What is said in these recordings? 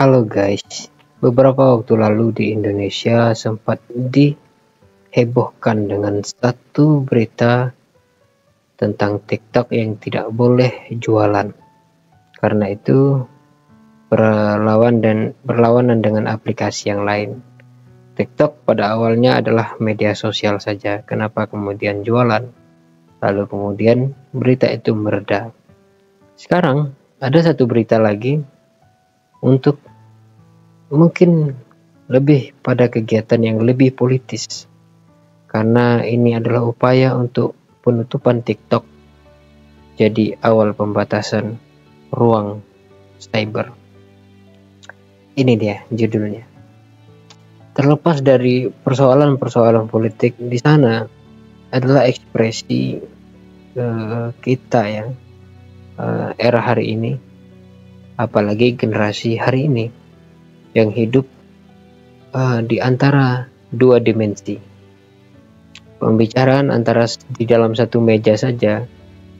Halo guys, beberapa waktu lalu di Indonesia sempat dihebohkan dengan satu berita tentang TikTok yang tidak boleh jualan. Karena itu berlawanan dengan aplikasi yang lain. TikTok pada awalnya adalah media sosial saja, kenapa kemudian jualan? Lalu kemudian berita itu mereda. Sekarang ada satu berita lagi untuk mungkin lebih pada kegiatan yang lebih politis, karena ini adalah upaya untuk penutupan TikTok jadi awal pembatasan ruang cyber. Ini dia judulnya. Terlepas dari persoalan-persoalan politik, di sana adalah ekspresi kita ya, era hari ini, apalagi generasi hari ini yang hidup di antara dua dimensi. Pembicaraan antara di dalam satu meja saja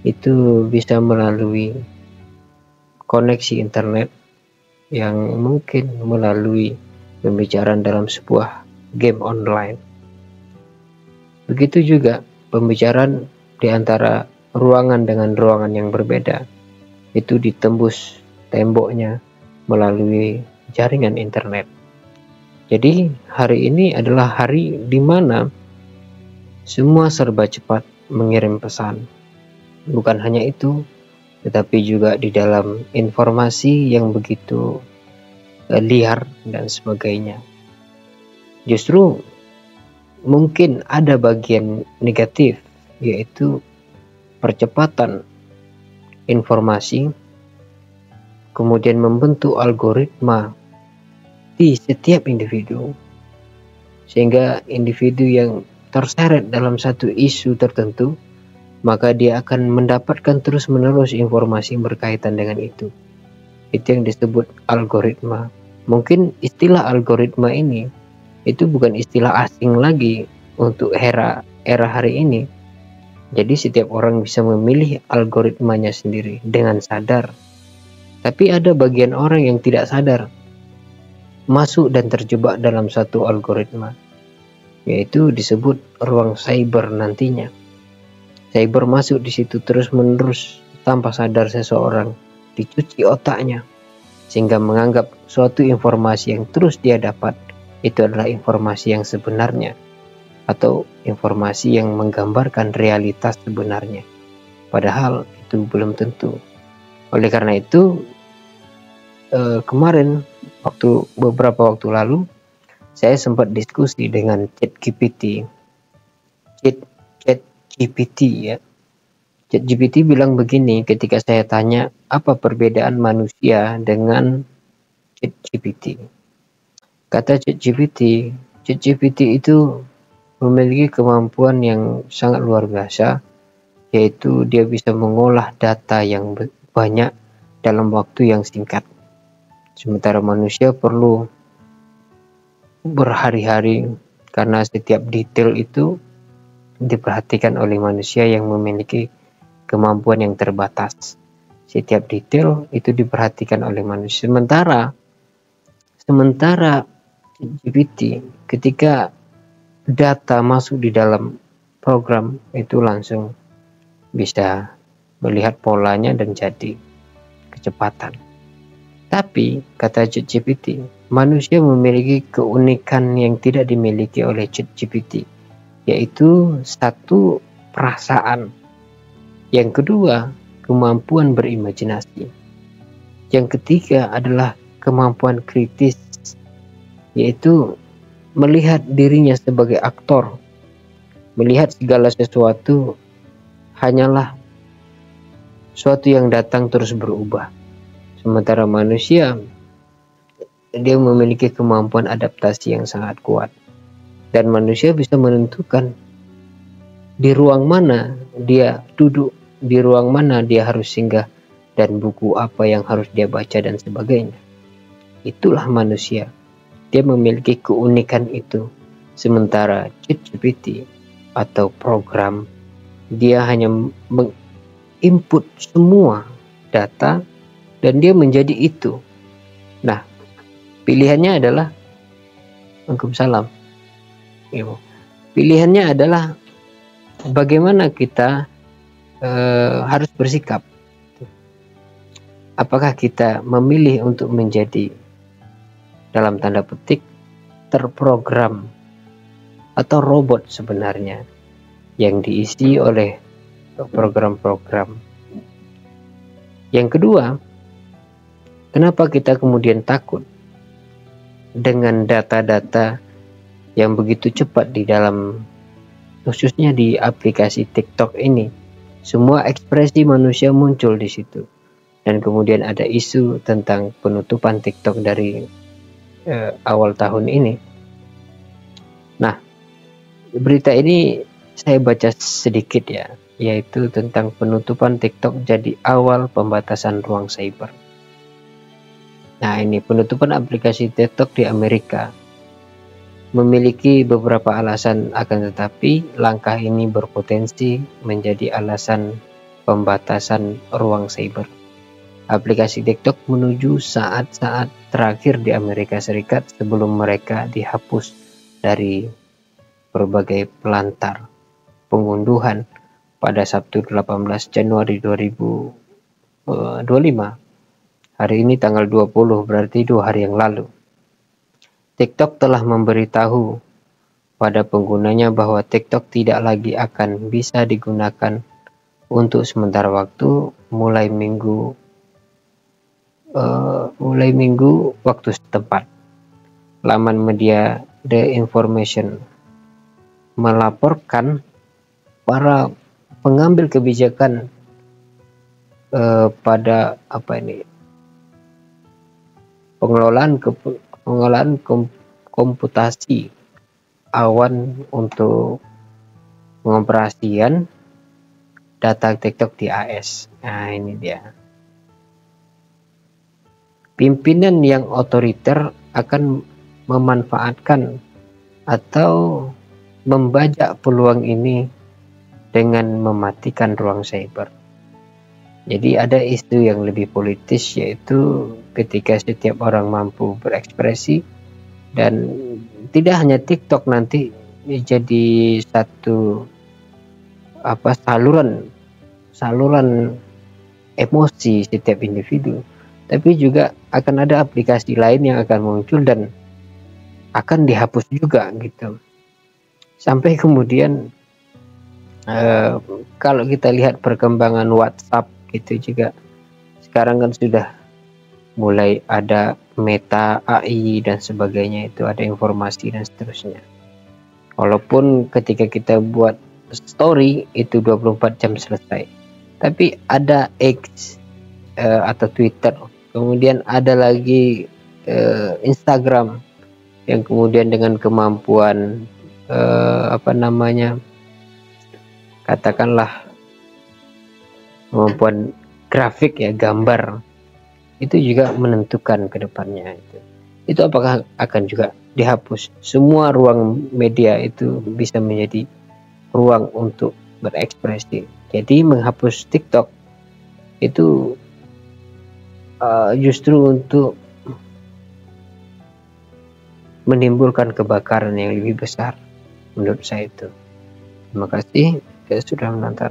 itu bisa melalui koneksi internet, yang mungkin melalui pembicaraan dalam sebuah game online. Begitu juga pembicaraan di antara ruangan dengan ruangan yang berbeda, itu ditembus temboknya melalui jaringan internet. Jadi hari ini adalah hari di mana semua serba cepat mengirim pesan. Bukan hanya itu, tetapi juga di dalam informasi yang begitu liar dan sebagainya. Justru mungkin ada bagian negatif, yaitu percepatan informasi, kemudian membentuk algoritma di setiap individu, sehingga individu yang terseret dalam satu isu tertentu, maka dia akan mendapatkan terus-menerus informasi yang berkaitan dengan itu. Itu yang disebut algoritma. Mungkin istilah algoritma ini itu bukan istilah asing lagi untuk era hari ini. Jadi setiap orang bisa memilih algoritmanya sendiri dengan sadar. Tapi ada bagian orang yang tidak sadar, masuk dan terjebak dalam satu algoritma, yaitu disebut ruang cyber nantinya. Cyber masuk di situ terus-menerus tanpa sadar seseorang, dicuci otaknya, sehingga menganggap suatu informasi yang terus dia dapat itu adalah informasi yang sebenarnya, atau informasi yang menggambarkan realitas sebenarnya. Padahal itu belum tentu. Oleh karena itu, kemarin beberapa waktu lalu saya sempat diskusi dengan ChatGPT ya. ChatGPT bilang begini ketika saya tanya apa perbedaan manusia dengan ChatGPT. Kata ChatGPT itu memiliki kemampuan yang sangat luar biasa, yaitu dia bisa mengolah data yang banyak dalam waktu yang singkat. Sementara manusia perlu berhari-hari, karena setiap detail itu diperhatikan oleh manusia yang memiliki kemampuan yang terbatas. Setiap detail itu diperhatikan oleh manusia. Sementara GPT, ketika data masuk di dalam program, itu langsung bisa melihat polanya dan jadi kecepatan. Tapi kata ChatGPT, manusia memiliki keunikan yang tidak dimiliki oleh ChatGPT, yaitu satu, perasaan. Yang kedua, kemampuan berimajinasi. Yang ketiga adalah kemampuan kritis, yaitu melihat dirinya sebagai aktor, melihat segala sesuatu hanyalah suatu yang datang terus berubah. Sementara manusia, dia memiliki kemampuan adaptasi yang sangat kuat, dan manusia bisa menentukan di ruang mana dia duduk, di ruang mana dia harus singgah, dan buku apa yang harus dia baca dan sebagainya. Itulah manusia, dia memiliki keunikan itu. Sementara ChatGPT atau program, dia hanya menginput semua data dan dia menjadi itu. Nah, Pilihannya adalah Waalaikumsalam. Ibu. Pilihannya adalah bagaimana kita harus bersikap. Apakah kita memilih untuk menjadi dalam tanda petik terprogram atau robot sebenarnya yang diisi oleh program-program. Yang kedua, kenapa kita kemudian takut dengan data-data yang begitu cepat di dalam, khususnya di aplikasi TikTok ini? Semua ekspresi manusia muncul di situ, dan kemudian ada isu tentang penutupan TikTok dari awal tahun ini. Nah, berita ini saya baca sedikit ya, yaitu tentang penutupan TikTok jadi awal pembatasan ruang cyber. Nah, ini penutupan aplikasi TikTok di Amerika memiliki beberapa alasan, akan tetapi langkah ini berpotensi menjadi alasan pembatasan ruang cyber. Aplikasi TikTok menuju saat-saat terakhir di Amerika Serikat sebelum mereka dihapus dari berbagai pelantar pengunduhan pada Sabtu 18 Januari 2025. Hari ini tanggal 20, berarti 2 hari yang lalu. TikTok telah memberitahu pada penggunanya bahwa TikTok tidak lagi akan bisa digunakan untuk sementara waktu mulai minggu waktu setempat. Laman media The Information melaporkan para pengambil kebijakan pada pengelolaan komputasi awan untuk pengoperasian data TikTok di AS. Nah, ini dia. Pimpinan yang otoriter akan memanfaatkan atau membajak peluang ini dengan mematikan ruang cyber. Jadi ada isu yang lebih politis, yaitu ketika setiap orang mampu berekspresi, dan tidak hanya TikTok nanti jadi satu saluran emosi setiap individu, tapi juga akan ada aplikasi lain yang akan muncul dan akan dihapus juga gitu. Sampai kemudian kalau kita lihat perkembangan WhatsApp gitu juga, sekarang kan sudah mulai ada Meta AI dan sebagainya, itu ada informasi dan seterusnya. Walaupun ketika kita buat story itu 24 jam selesai, tapi ada X atau Twitter, kemudian ada lagi Instagram yang kemudian dengan kemampuan katakanlah kemampuan grafik ya, gambar, itu juga menentukan ke depannya. Itu apakah akan juga dihapus? Semua ruang media itu bisa menjadi ruang untuk berekspresi. Jadi menghapus TikTok itu justru untuk menimbulkan kebakaran yang lebih besar menurut saya itu. Terima kasih sudah menonton.